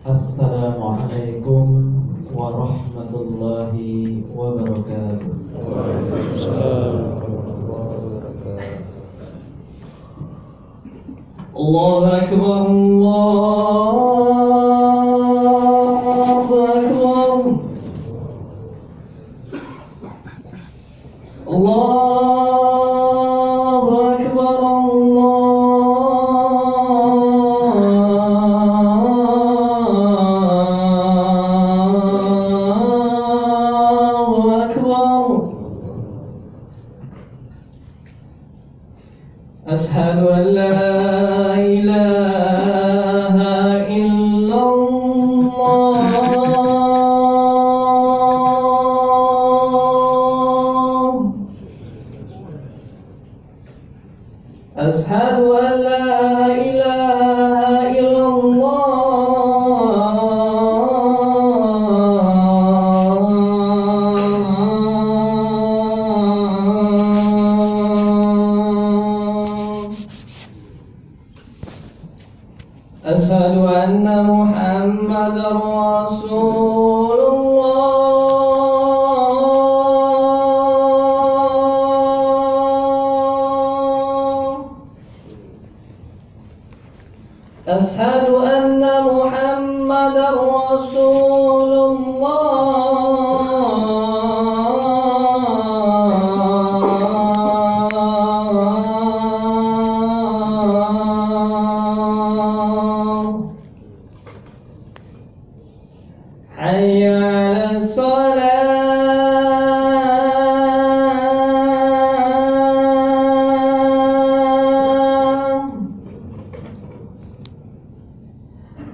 Assalamualaikum warahmatullahi wabarakatuh. Waalaikumsalam warahmatullahi wabarakatuh. Allahu Akbar, Allahu Akbar, Allahu Akbar. Ashhadu an la ilaha illallah. Ashhadu an la ilaha illallah. Ashhadu anna Muhammadar Rasulullah. Ashhadu anna Muhammadar Rasulullah. Hayya 'alas shalah.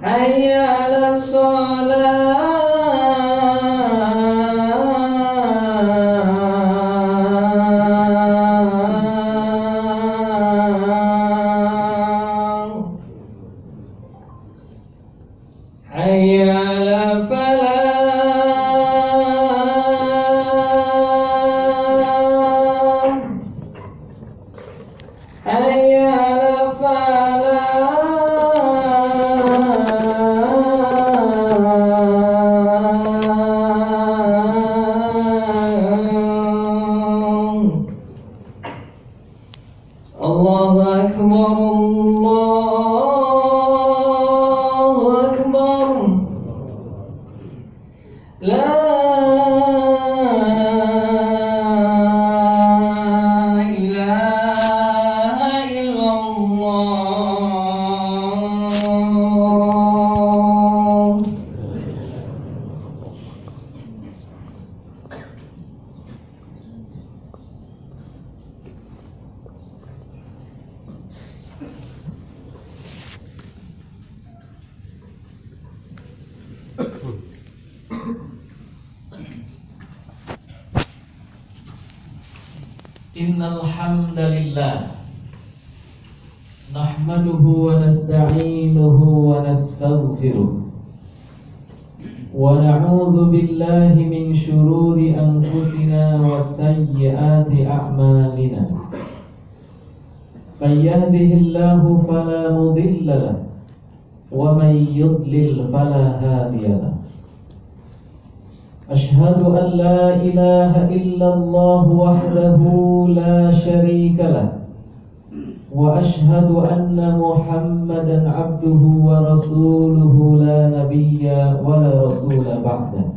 Hayya 'alas shalah. Hayya 'alal falah. Hayya 'alal falah. Allahu Akbar, Allahu Akbar. La ilaha illallah. Innal hamdalillah nahmaduhu wa nasta'inuhu wa nastaghfiruh wa na'udzu billahi min shururi anfusina wa sayyiati a'malina. May yahdihillahu fala mudilla lahu wa may yudlil fala hadiya lahu. Ashhadu an la ilaha illallah wahdahu la sharika lah wa ashhadu anna Muhammadan abduhu wa rasuluhu la nabiyya wa la rasula ba'dah.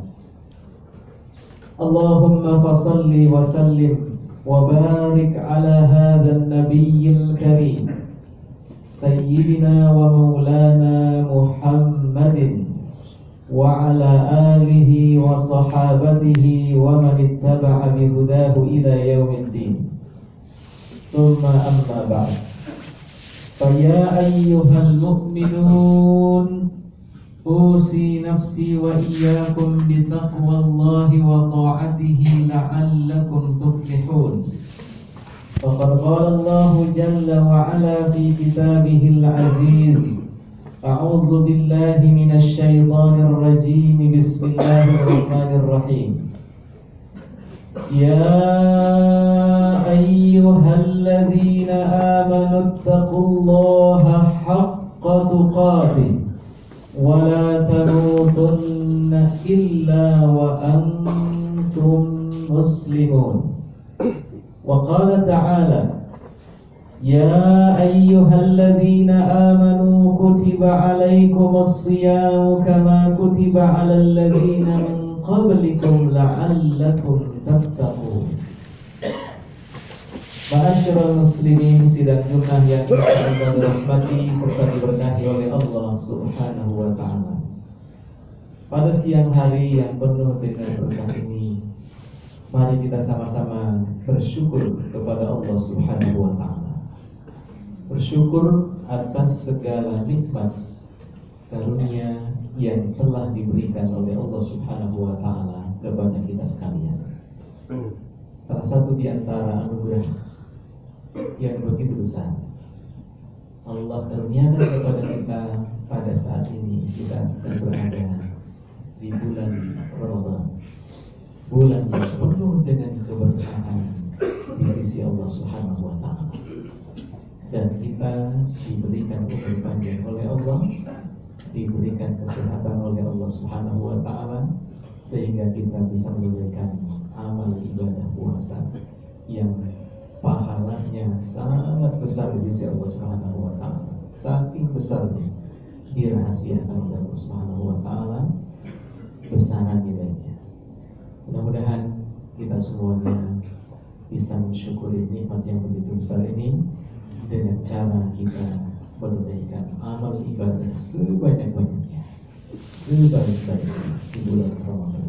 Allahumma fasalli wa sallim wa barik ala hadha an-nabiyyil karim sayyidina wa maulana Muhammadin wa ala alihi wa sahabatihi wa man ittaba'a bihudahu ila yaumiddin. Thumma amma ba'd. Fa ya ayyuhal mu'minun usi nafsi wa iyyakum bi taqwallahi wa ta'atihi la'allakum tuflihun. Faqad qala Allahu jalla wa ala fi kitabihil aziz. A'udzu billahi minasy syaithanir rajim. Bismillahirrahmanirrahim. Ya ayyuhalladzina amanu taqullaha haqqa tuqatih wa la إلا وأنتم مسلمون. وقال تعالى يا أيها الذين آمنوا كتب عليكم الصيام كما كتب على الذين من قبلكم لعلكم تتقون. Ma'asyiral muslimin, sidang Jumat yang Allah dirahmati serta diberkahi oleh Allah Subhanahu wa taala. Pada siang hari yang penuh dengan berkah ini, mari kita sama-sama bersyukur kepada Allah Subhanahu wa taala. Bersyukur atas segala nikmat karunia yang telah diberikan oleh Allah Subhanahu wa taala kepada kita sekalian. Salah satu di antara anugerah yang begitu besar Allah karuniakan kepada kita pada saat ini kita sedang berada di bulan Ramadan, bulan yang penuh dengan keberkahan di sisi Allah Subhanahu wa taala, dan kita diberikan umur panjang oleh Allah, diberikan kesehatan oleh Allah Subhanahu wa taala, sehingga kita bisa menunaikan amal ibadah puasa yang pahalanya sangat besar di sisi Allah Subhanahu wa taala. Saking besarnya dirahasiakan oleh Allah Subhanahu wa taala besaran nilainya. Mudah-mudahan kita semuanya bisa mensyukuri nikmat yang begitu besar ini dengan cara kita menunaikan amal ibadah sebanyak-banyaknya, sebaik-baiknya di bulan Ramadan.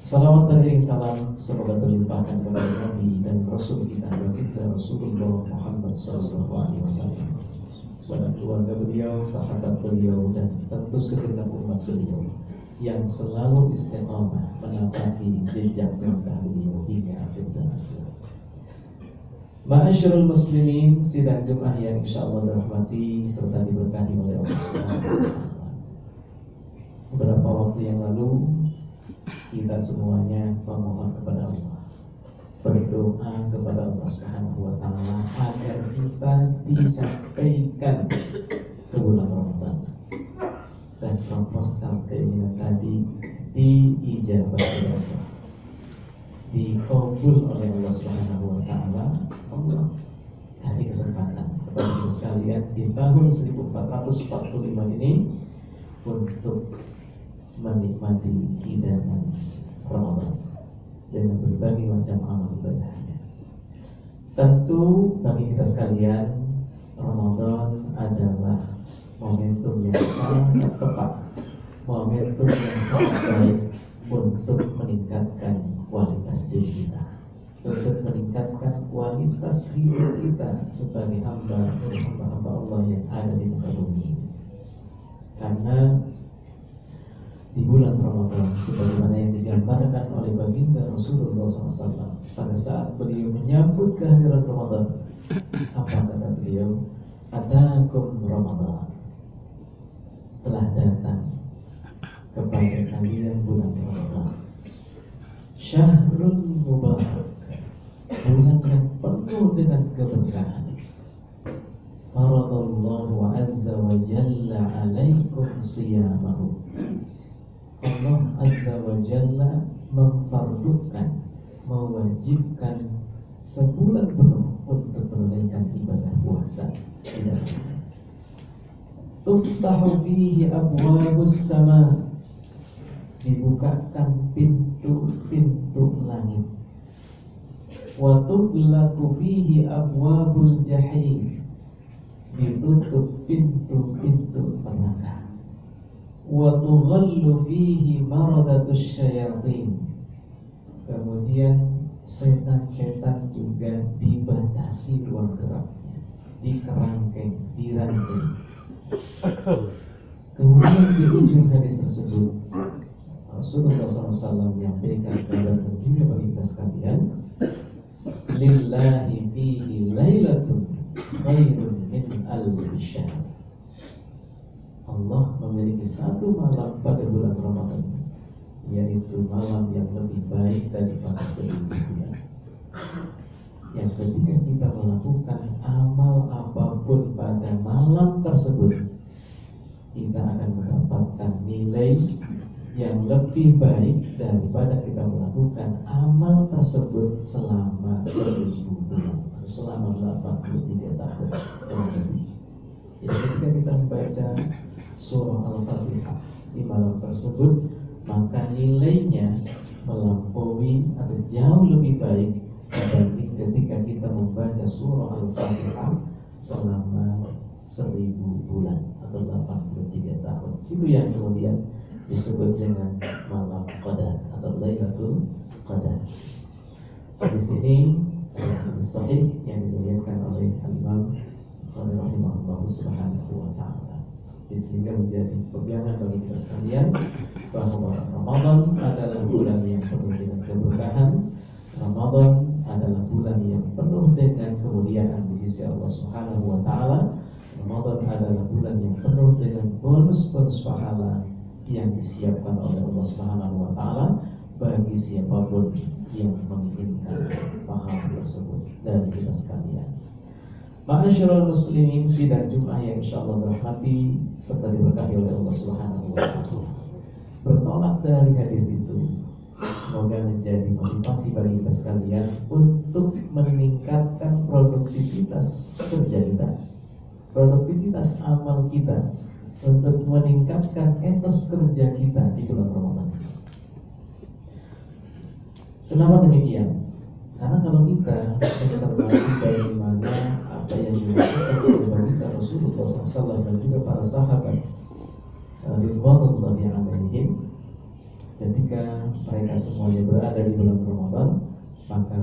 Salawat dan salam semoga terlimpahkan kepada Nabi dan Rasul kita baginda Rasulullah Muhammad SAW, kepada keluarga beliau, sahabat beliau, dan tentu segenap umat beliau yang selalu istiqamah menapaki jejak langkah beliau hingga akhir zaman. Ma'asyiral muslimin, sidang Jumat yang insyaallah dirahmati serta diberkahi oleh Allah Subhanahu wa taala. Beberapa waktu yang lalu kita semuanya memohon kepada Allah, berdoa kepada Allah Subhanahu wa taala agar kita disampaikan ke bulan Ramadan, dan proposal keinginan tadi diijabah oleh Allah, dikabul oleh Allah Subhanahu wa taala. Allah kasih kesempatan kepada kita sekalian di tahun 1445 ini untuk menikmati hidangan Ramadan dengan berbagai macam amal ibadahnya. Tentu bagi kita sekalian, Ramadan adalah momentum yang sangat tepat, momentum yang sangat baik untuk meningkatkan kualitas diri kita, untuk meningkatkan kualitas hidup kita sebagai hamba Allah yang ada di muka bumi. Karena di bulan Ramadan, sebagaimana yang digambarkan oleh baginda Rasulullah SAW pada saat beliau menyambut kehadiran Ramadan, apa kata beliau? Atakum Ramadan, telah datang kepada kalian bulan Ramadan, syahrul mubarak, bulan yang penuh dengan keberkahan. Faradallahu azza wa jalla alaikum siyamahu, Allah azza wa jalla memfardukan, mewajibkan sebulan penuh untuk menunaikan ibadah puasa. Tuftahu fihi abwabus sama, dibukakan pintu-pintu langit. Wa tughlaqu fihi abwabul jahim, ditutup pintu-pintu neraka. Wa tughallu fihi maradatus syayatin, kemudian setan-setan juga dibatasi ruang geraknya, dikerangkeng, dirangkeng. Kemudian di ujung hadis tersebut Rasulullah SAW menyampaikan kabar gembira bagi kita sekalian, lillahi fihi lailatun khairun min alfi syahr. Allah memiliki satu malam pada bulan Ramadan, yaitu malam yang lebih baik daripada 1000 bulan. Yang ketika kita melakukan amal apapun pada malam tersebut, kita akan mendapatkan nilai yang lebih baik daripada kita melakukan amal tersebut selama 1000 bulan, selama 83 tahun. Jadi ketika kita membaca surah Al-Fatihah di malam tersebut, maka nilainya melampaui atau jauh lebih baik dibanding ketika kita membaca surah Al-Fatihah selama 1000 bulan atau 83 tahun. Itu yang kemudian disebut dengan malam Qadar atau Lailatul Qadar. Di sini hadis sahih yang diriwayatkan oleh Imam Bukhari rahimahullah subhanahu wa ta'ala, sehingga menjadi pegangan bagi kita sekalian bahwa Ramadan adalah bulan yang penuh dengan keberkahan. Ramadan adalah bulan yang penuh dengan kemuliaan di sisi Allah subhanahu wa ta'ala. Ramadan adalah bulan yang penuh dengan bonus-bonus pahala yang disiapkan oleh Allah Subhanahu wa taala bagi siapapun yang menginginkan pahala tersebut dari kita sekalian. Ma'asyiral muslimin, sidang Jumat yang insyaallah dirahmati serta diberkahi oleh Allah Subhanahu wa taala. Bertolak dari hadis itu, semoga menjadi motivasi bagi kita sekalian untuk meningkatkan produktivitas kerja kita, produktivitas amal kita, untuk meningkatkan etos kerja kita di bulan Ramadan. Kenapa demikian? Karena kalau kita mencermati bagaimana apa yang dilakukan oleh baginda Rasulullah SAW dan juga para sahabat ridwanullahi alaihim ketika mereka semuanya berada di bulan Ramadan, maka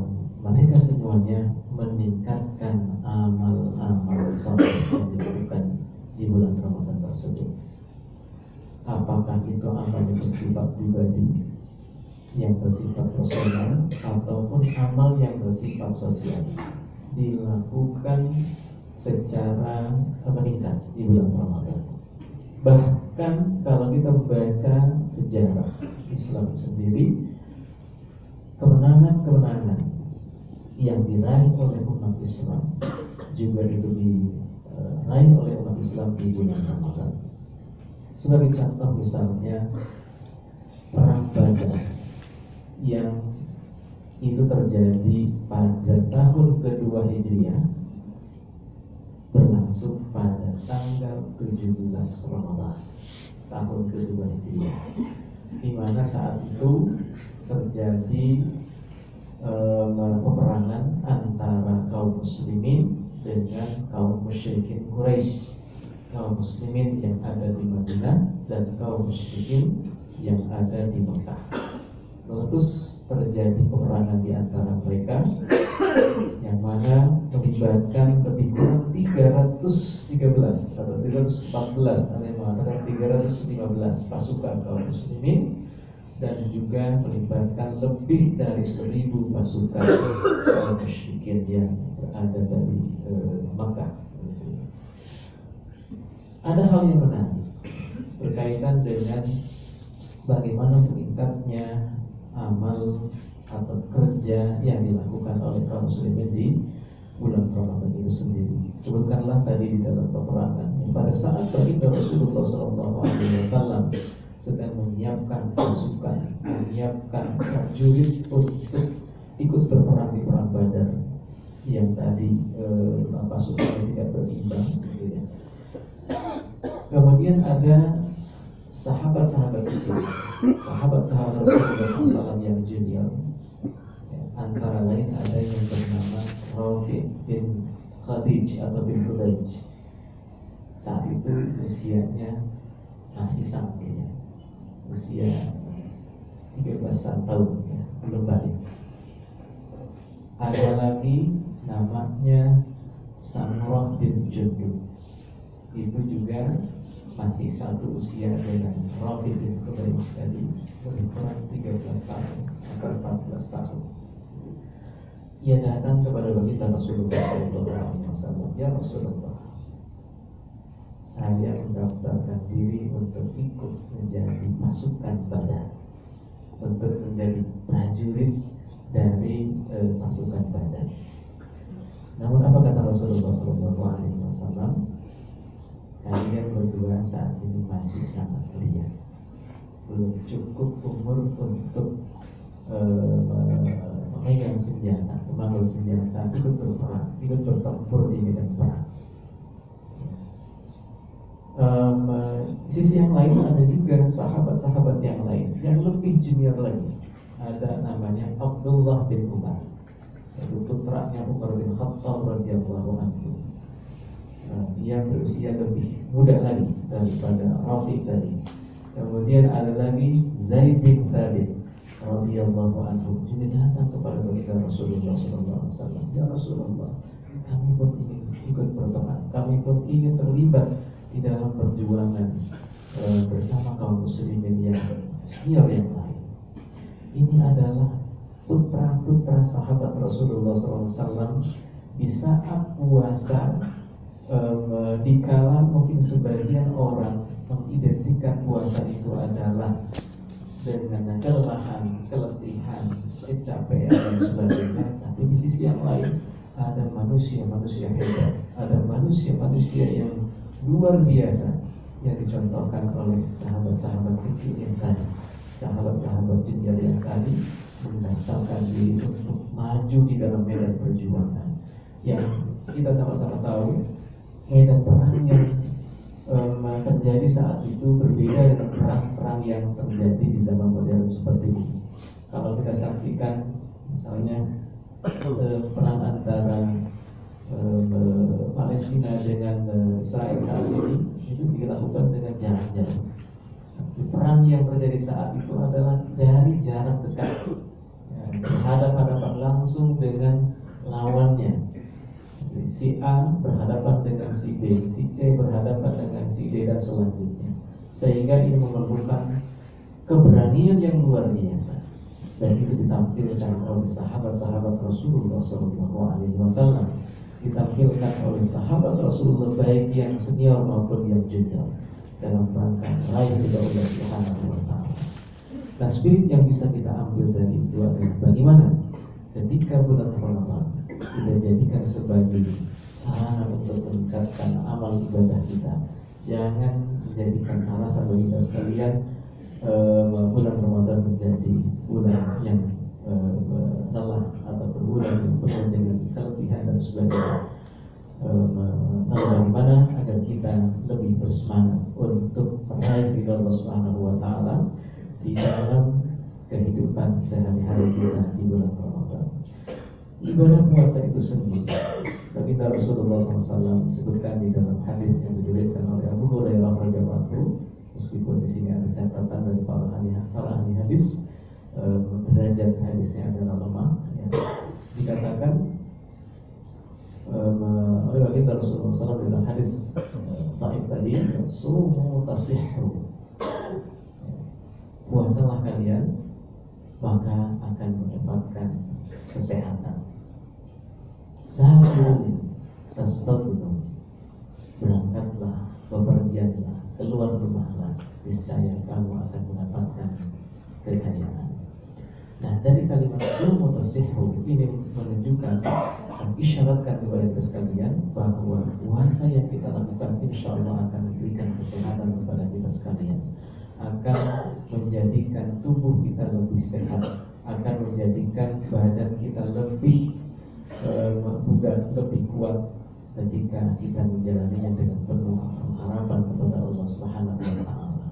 mereka semuanya meningkatkan amal-amal saleh yang dilakukan di bulan Ramadan tersebut. Apakah itu amal yang bersifat pribadi, yang bersifat personal, ataupun amal yang bersifat sosial, dilakukan secara meningkat di bulan Ramadan. Bahkan kalau kita membaca sejarah Islam sendiri, kemenangan-kemenangan yang diraih oleh umat Islam juga itu diraih oleh umat Islam di bulan Ramadan. Sebagai contoh misalnya perang Badar yang itu terjadi pada tahun kedua Hijriah, berlangsung pada tanggal 17 Ramadan tahun kedua Hijriah, di mana saat itu terjadi peperangan antara kaum muslimin dengan kaum musyrikin Quraisy, kaum muslimin yang ada di Madinah dan kaum musyrikin yang ada di Mekah. Terus terjadi peperangan di antara mereka yang mana melibatkan lebih kurang 313 atau 314, ada yang mengatakan 315 pasukan kaum muslimin, dan juga melibatkan lebih dari 1000 pasukan kaum musyrikin yang berada dari Makkah. Ada hal yang menarik berkaitan dengan bagaimana meningkatnya amal atau kerja yang dilakukan oleh kaum muslimin di bulan Ramadan itu sendiri. Sebutkanlah tadi di dalam peperangan yang pada saat baginda Rasulullah SAW sedang menyiapkan pasukan, menyiapkan prajurit untuk ikut berperang di perang Badar yang tadi pasukannya tidak berimbang, gitu ya. Kemudian ada sahabat-sahabat kecil, sahabat-sahabat Rasulullah SAW yang junior, ya, antara lain ada yang bernama Rafi bin Khadij atau bin Khudaj. Saat itu usianya masih sampai ya, usia 13 tahun ya, belum balik. Ada lagi namanya Samurah bin Jundub, itu juga masih satu usia dengan Rafi bin Khudaj tadi, lebih kurang 13 tahun atau 14 tahun. Ia datang kepada baginda Rasulullah SAW, ya Rasulullah, saya mendaftarkan diri untuk ikut menjadi pasukan Badar, untuk menjadi prajurit dari pasukan Badar. Namun apa kata Rasulullah SAW? Kalian berdua saat ini masih sangat belia, belum cukup umur untuk memegang senjata, memanggil senjata, ikut berperang, ikut bertempur di medan perang. Sisi yang lain ada juga sahabat-sahabat yang lain yang lebih junior lagi. Ada namanya Abdullah bin Umar, yaitu putranya Umar bin Khattab radhiyallahu anhu. Dia berusia lebih muda lagi daripada Rafiq tadi. Kemudian ada lagi Zaid bin Thabit radhiyallahu anhu. Jadi datang kepada baginda Rasulullah SAW. Ya Rasulullah, kami pun ingin ikut berperang, kami pun ingin terlibat di dalam perjuangan bersama kaum muslimin yang senior yang lain. Ini adalah putra-putra sahabat Rasulullah SAW di saat puasa, dikala mungkin sebagian orang mengidentikan puasa itu adalah dengan kelelahan, keletihan, kecapean dan sebagainya. Tapi di sisi yang lain ada manusia-manusia hebat, ada manusia-manusia yang luar biasa yang dicontohkan oleh sahabat-sahabat kecil yang tadi, sahabat-sahabat junior yang tadi mendaftarkan diri untuk maju di dalam medan perjuangan. Yang kita sama-sama tahu medan perang yang terjadi saat itu berbeda dengan perang-perang yang terjadi di zaman modern seperti ini. Kalau kita saksikan misalnya perang antara Palestina dengan Israel saat ini, itu dilakukan dengan jarak jauh. Perang yang terjadi saat itu adalah dari jarak dekat, berhadapan-hadapan langsung dengan lawannya. Si A berhadapan dengan si B, si C berhadapan dengan si D dan selanjutnya. Sehingga ini memerlukan keberanian yang luar biasa. Dan itu ditampilkan oleh sahabat-sahabat Rasulullah SAW, ditampilkan oleh sahabat Rasulullah baik yang senior maupun yang junior dalam rangka meraih ridha Allah Subhanahu wa Ta'ala. Nah, spirit yang bisa kita ambil dari itu adalah bagaimana ketika bulan Ramadan kita jadikan sebagai sarana untuk meningkatkan amal ibadah kita. Jangan menjadikan alasan bagi kita sekalian bulan Ramadan menjadi bulan yang lelah atau bulan yang penuh dengan keletihan dan sebagainya. Bagaimana agar kita lebih bersemangat untuk meraih ridha Allah Subhanahu wa Ta'ala di dalam kehidupan sehari-hari kita di bulan Ramadan. Ibadah puasa itu sendiri, baginda Rasulullah SAW sebutkan di dalam hadis yang diriwayatkan oleh Abu Hurairah radhiyallahu anhu, meskipun di sini ada catatan dari para ahli hadis, derajat hadisnya adalah lemah, ya. Dikatakan oleh baginda Rasulullah SAW dalam hadis dhaif tadi, sumu tasihhu, puasalah kalian maka akan mendapatkan kesehatan. Sabu tastaqdu, berangkatlah, bepergianlah, keluar rumahlah, niscaya kamu akan mendapatkan kekayaan. Nah, dari kalimat sumu tasihhu ini menunjukkan dan isyaratkan kepada kita sekalian bahwa puasa yang kita lakukan insya Allah akan memberikan kesehatan kepada kita sekalian, akan menjadikan tubuh kita lebih sehat, akan menjadikan badan kita lebih bugar, lebih kuat ketika kita menjalaninya dengan penuh harapan kepada Allah Subhanahu wa Ta'ala.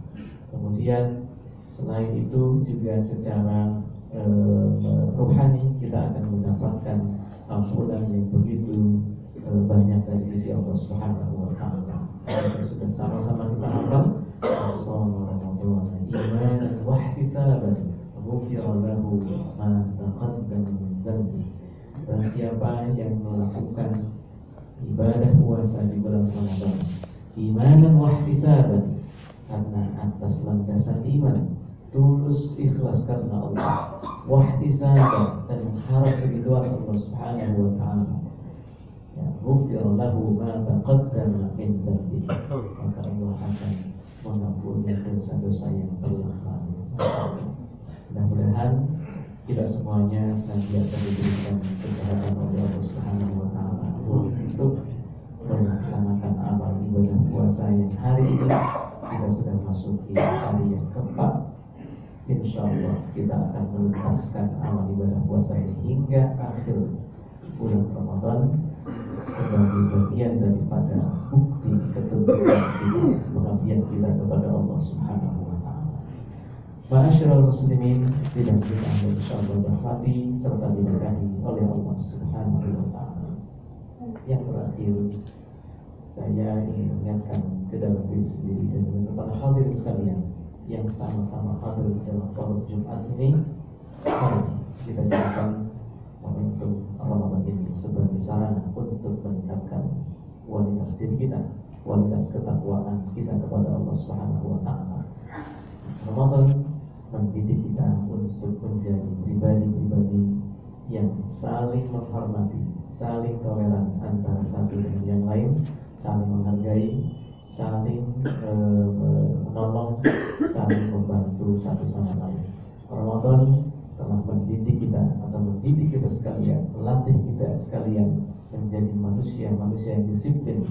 Kemudian selain itu juga secara rohani kita akan mendapatkan ampunan yang begitu banyak dari sisi Allah Subhanahu wa Ta'ala. Sudah sama-sama kita hafal As-Shawm Ramadan imanan wa ihtisaban ghufira lahu ma taqaddama min dhanbi. Dan siapa yang melakukan ibadah puasa di bulan Ramadan imanan wa ihtisaban, karena atas landasan iman, tulus ikhlas karena Allah, wahtisaban, dan mengharap keridhaan Allah Subhanahu wa Ta'ala, ya, ghufira lahu ma taqaddama min dhanbi, maka Allah akan mengampuni dosa-dosa yang telah lalu. Mudah-mudahan kita semuanya senantiasa diberikan kesehatan oleh Allah Subhanahu wa Ta'ala untuk melaksanakan amal ibadah puasa yang hari ini kita sudah masuk di hari yang keempat, insya Allah kita akan menuntaskan amal ibadah puasa ini hingga akhir bulan Ramadan sebagai bagian daripada bukti ketentuan kita, pengabdian kita kepada Allah Subhanahu wa Ta'ala. Ma'asyiral muslimin, sidang kita insyaallah berhati serta diberkahi oleh Allah Subhanahu wa Ta'ala. Yang terakhir, saya ingin mengingatkan ke dalam diri sendiri dan kepada hadirin sekalian yang sama-sama hadir dalam forum Jumat ini. Mari kita jadikan momentum Ramadan ini sebagai sarana untuk meningkatkan kualitas diri kita, kualitas ketakwaan kita kepada Allah Subhanahu wa Ta'ala. Ramadan mendidik kita untuk menjadi pribadi-pribadi yang saling menghormati, saling toleran antara satu dengan yang lain, saling menghargai, saling menolong, saling membantu satu sama lain. Ramadan telah mendidik kita atau mendidik kita sekalian, melatih kita sekalian menjadi manusia-manusia yang disiplin,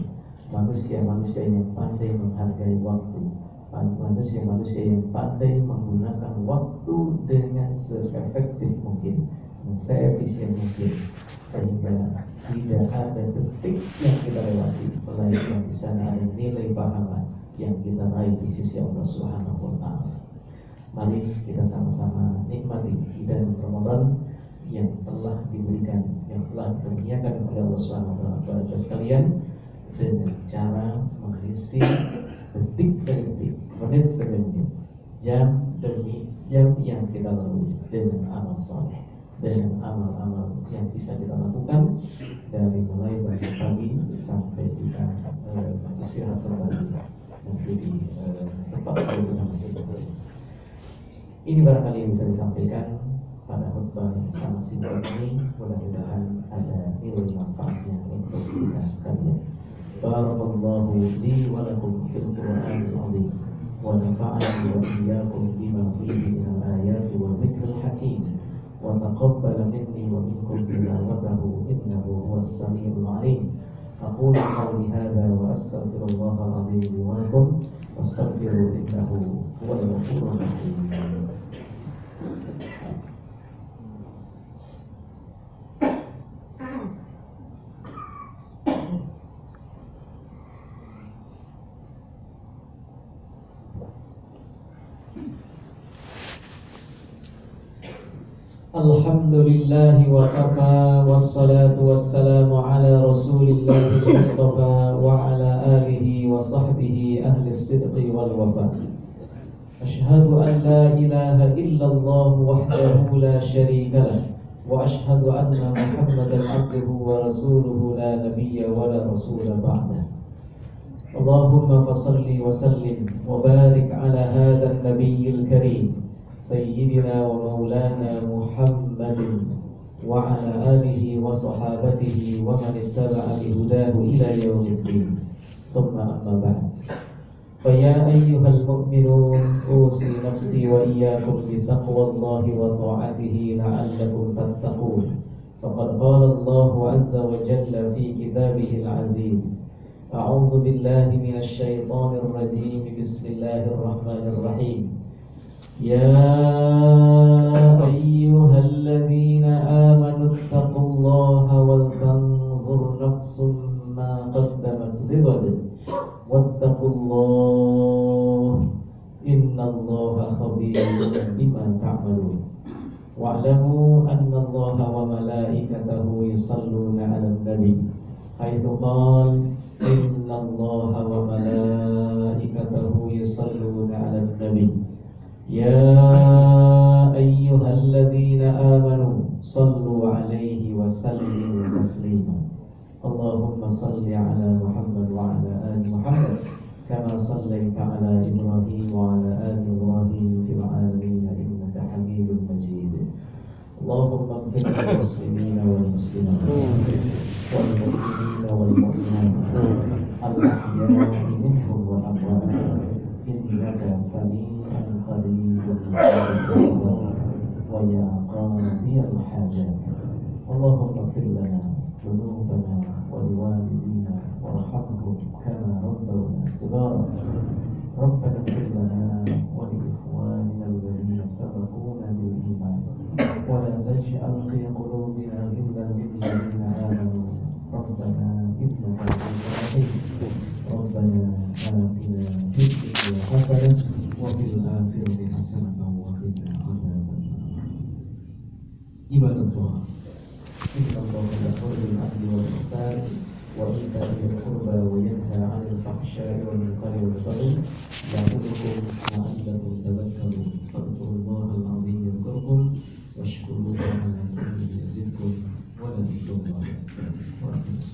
manusia-manusia yang pandai menghargai waktu, manusia-manusia yang pandai menggunakan waktu dengan seefektif mungkin, seefisien mungkin, sehingga tidak ada detik yang kita lewati melainkan di sana ada nilai pahala yang kita raih di sisi Allah Subhanahu wa Ta'ala. Mari kita sama-sama nikmati hidangan Ramadan yang telah diberikan, yang telah dikurniakan oleh Allah Subhanahu wa Ta'ala kepada kita sekalian, dengan cara mengisi detik demi detik, menit demi menit, jam demi jam yang kita lalui dengan amal soleh, dengan amal-amal yang bisa kita lakukan dari mulai bangun pagi sampai kita istirahat kembali nanti di tempat kita masing-masing. Ini barangkali yang bisa disampaikan pada khutbah yang sangat singkat ini. Mudah-mudahan ada nilai manfaatnya untuk kita sekalian. Barakallahu li wa lakum fil Qur'anil 'azim wa nafa'ani wa iyyakum bima fihi minal ayati wa dzikril hakim wa taqabbala minni wa minkum tilawatahu innahu huwas samiul 'alim. Aqulu qawli hadza wa astaghfirullahal 'azim li wa lakum wastaghfiruhu innahu huwal ghafurur rahim. Alhamdulillahi wa kafa wassalatu wassalamu ala rasulillahi mustafa wa ala alihi wa sahbihi ahli sidqi wal wafa. Ashhadu an la ilaha illallah wahdahu la sharika lah wa ashhadu anna Muhammadan abduhu wa rasuluhu la nabiyya wa la rasula ba'dah. Allahumma fasalli wa sallim wa barik ala hadha an-nabiyyil karim Sayyidina wa maulana Muhammadin wa ala alihi wa sahabatihi wa man ittaba'a bihudahu ila yaumiddin. Thumma amma ba'd. Fa ya ayyuhal mu'minun usi nafsi wa iyyakum bi taqwallahi wa ta'atihi la'allakum tattaqun. Faqad qala Allah 'azza wa jalla fi kitabihil 'aziz. A'udzu billahi minasy syaithanir rajim. Bismillahirrahmanirrahim. Ya ayyuhalladzina amanu taqullaha wal tanzur nafsum ma qaddamat lighad wattaqullaha innallaha khabirun bima ta'malun. Wa'lamu annallaha wa malaikatahu yusalluna 'alan nabi haitsu qala innallaha wa malaikatahu yusalluna 'alan nabi. Ya ayyuhalladzina amanu sallu alaihi wa sallimu taslima. Allahumma salli ala Muhammad wa ala ali Muhammad kama sallaita ala Ibrahim wa ala ali Ibrahim fil alamin innaka Hamidum Majid. Allahumma ighfir lil muslimina wal muslimat wal mu'minina wal mu'minat al-ahya'i minhum wal amwat innaka sami'un qaribun wa ya qadiyal hajat. Allahumma ighfir lana dhunubana wa liwalidina warhamhum kama rabbawna shighara. Rabbana ighfir lana wa li ikhwanina alladhina sabaquna تجعل في قلوبنا غلا للذين آمنوا ربنا إنك رؤوف رحيم ربنا آتنا في الدنيا حسنة وفي الآخرة حسنة وقنا عذاب النار. عباد الله إن الله يأمر بالعدل والإحسان وإيتاء ذي القربى وينهى عن الفحشاء والمنكر والبغي يعظكم لعلكم تذكرون فاذكروا الله العظيم يذكركم واشكروه على نعمه يزدكم ولذكر الله أكبر.